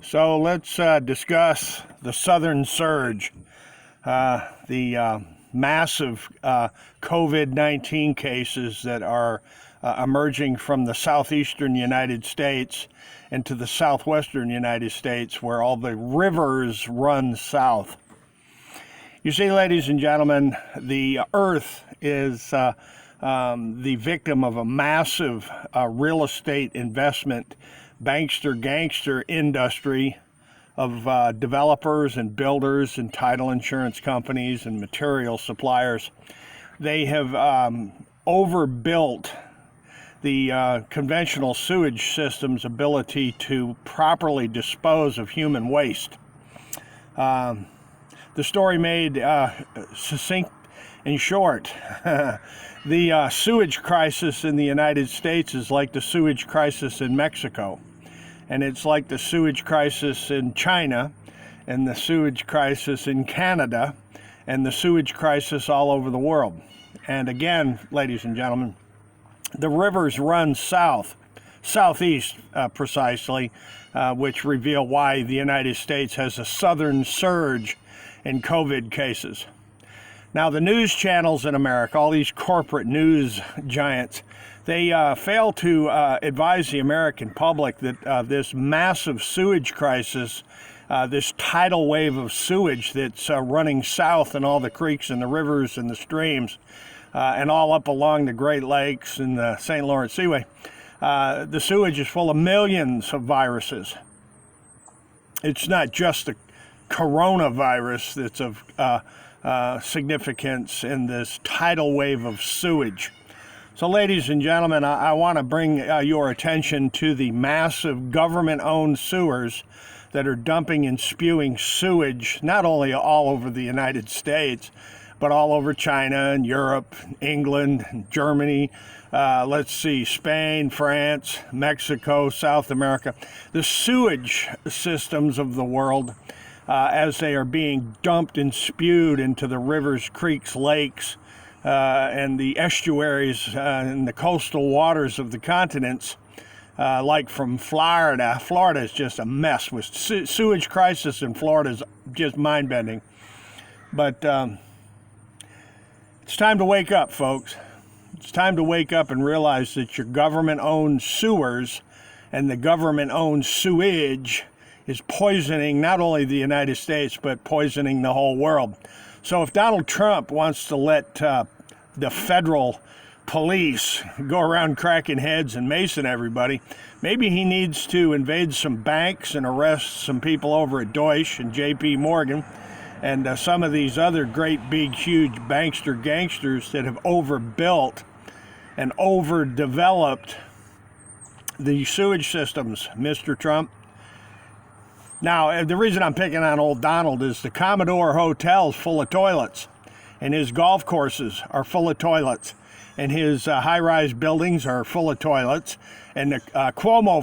So let's discuss the southern surge, the massive COVID-19 cases that are emerging from the southeastern United States into the southwestern United States, where all the rivers run south. You see, ladies and gentlemen, the earth is the victim of a massive real estate investment bankster gangster industry of developers and builders and title insurance companies and material suppliers. They have overbuilt the conventional sewage system's ability to properly dispose of human waste. The story made succinct and short. The sewage crisis in the United States is like the sewage crisis in Mexico. And it's like the sewage crisis in China, and the sewage crisis in Canada, and the sewage crisis all over the world. And again, ladies and gentlemen, the rivers run southeast precisely, which reveal why the United States has a southern surge in COVID cases. Now, the news channels in America, all these corporate news giants, they fail to advise the American public that this massive sewage crisis, this tidal wave of sewage that's running south in all the creeks and the rivers and the streams, and all up along the Great Lakes and the St. Lawrence Seaway, the sewage is full of millions of viruses. It's not just the coronavirus that's of significance in this tidal wave of sewage. So, ladies and gentlemen, I want to bring your attention to the massive government-owned sewers that are dumping and spewing sewage, not only all over the United States, but all over China and Europe, England, and Germany, Spain, France, Mexico, South America. The sewage systems of the world, as they are being dumped and spewed into the rivers, creeks, lakes, and the estuaries and the coastal waters of the continents, like from Florida. Florida is just a mess. With sewage crisis in Florida is just mind-bending. But it's time to wake up, folks. It's time to wake up and realize that your government-owned sewers and the government-owned sewage is poisoning not only the United States, but poisoning the whole world. So if Donald Trump wants to let the federal police go around cracking heads and macing everybody, maybe he needs to invade some banks and arrest some people over at Deutsche and JP Morgan and some of these other great big huge bankster gangsters that have overbuilt and overdeveloped the sewage systems, Mr. Trump. Now, the reason I'm picking on old Donald is the Commodore Hotel is full of toilets, and his golf courses are full of toilets, and his high-rise buildings are full of toilets, and the Cuomo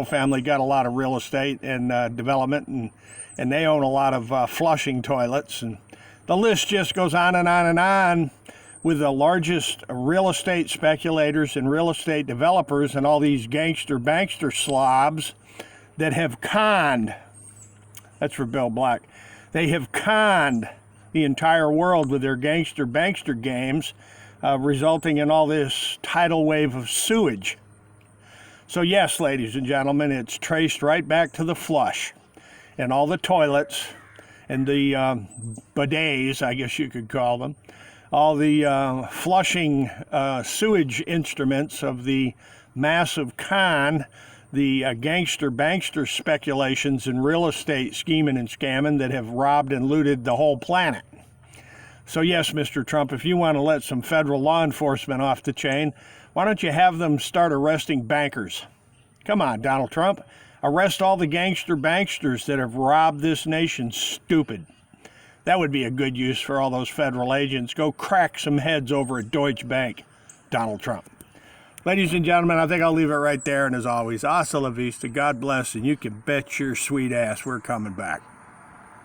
family got a lot of real estate and development, and they own a lot of flushing toilets, and the list just goes on and on and on with the largest real estate speculators and real estate developers and all these bankster slobs that have conned, that's for Bill Black, they have conned the entire world with their bankster games, resulting in all this tidal wave of sewage. So yes, ladies and gentlemen, it's traced right back to the flush and all the toilets and the bidets, I guess you could call them, all the flushing sewage instruments of the massive con, the bankster speculations in real estate scheming and scamming that have robbed and looted the whole planet. So yes, Mr. Trump, if you want to let some federal law enforcement off the chain, why don't you have them start arresting bankers? Come on, Donald Trump. Arrest all the banksters that have robbed this nation stupid. That would be a good use for all those federal agents. Go crack some heads over at Deutsche Bank, Donald Trump. Ladies and gentlemen, I think I'll leave it right there. And as always, hasta la vista, God bless, and you can bet your sweet ass we're coming back.